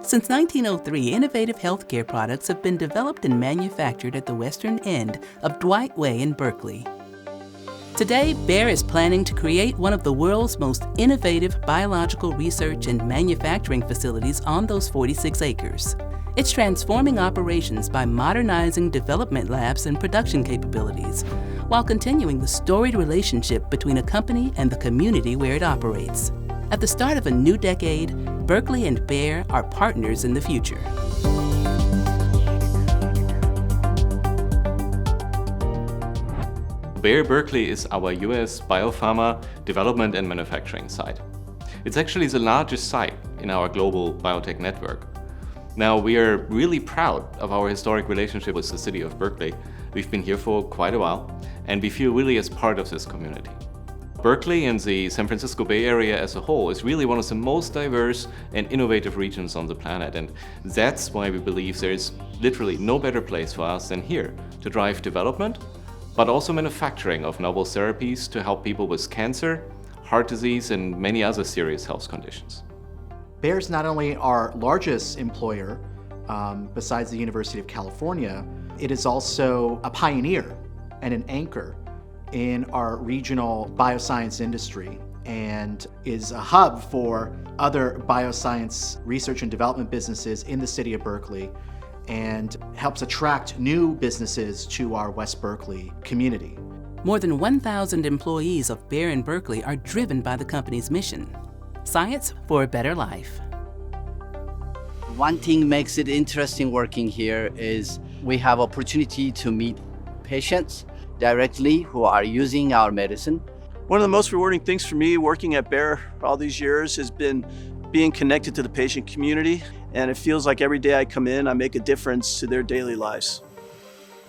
Since 1903, innovative healthcare products have been developed and manufactured at the western end of Dwight Way in Berkeley. Today, Bayer is planning to create one of the world's most innovative biological research and manufacturing facilities on those 46 acres. It's transforming operations by modernizing development labs and production capabilities, while continuing the storied relationship between a company and the community where it operates. At the start of a new decade, Berkeley and Bayer are partners in the future. Bayer Berkeley is our US biopharma development and manufacturing site. It's actually the largest site in our global biotech network. Now, we are really proud of our historic relationship with the city of Berkeley. We've been here for quite a while, and we feel really as part of this community. Berkeley and the San Francisco Bay Area as a whole is really one of the most diverse and innovative regions on the planet, and that's why we believe there's literally no better place for us than here to drive development, but also manufacturing of novel therapies to help people with cancer, heart disease, and many other serious health conditions. Bayer is not only our largest employer, besides the University of California, it is also a pioneer and an anchor in our regional bioscience industry and is a hub for other bioscience research and development businesses in the city of Berkeley and helps attract new businesses to our West Berkeley community. More than 1,000 employees of Bayer in Berkeley are driven by the company's mission: science for a better life. One thing makes it interesting working here is we have opportunity to meet patients directly who are using our medicine. One of the most rewarding things for me working at Bayer for all these years has been being connected to the patient community, and it feels like every day I come in, I make a difference to their daily lives.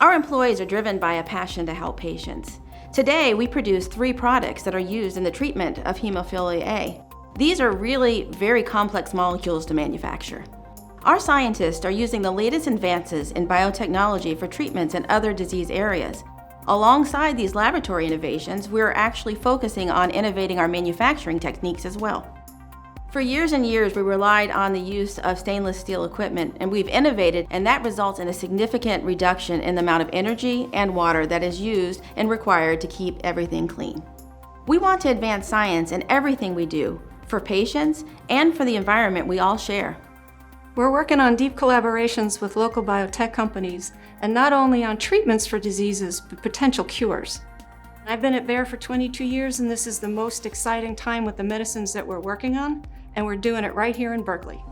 Our employees are driven by a passion to help patients. Today, we produce 3 products that are used in the treatment of hemophilia A. These are really very complex molecules to manufacture. Our scientists are using the latest advances in biotechnology for treatments in other disease areas. Alongside these laboratory innovations, we are actually focusing on innovating our manufacturing techniques as well. For years and years, we relied on the use of stainless steel equipment, and we've innovated, and that results in a significant reduction in the amount of energy and water that is used and required to keep everything clean. We want to advance science in everything we do, for patients and for the environment we all share. We're working on deep collaborations with local biotech companies, and not only on treatments for diseases, but potential cures. I've been at Bayer for 22 years, and this is the most exciting time with the medicines that we're working on, and we're doing it right here in Berkeley.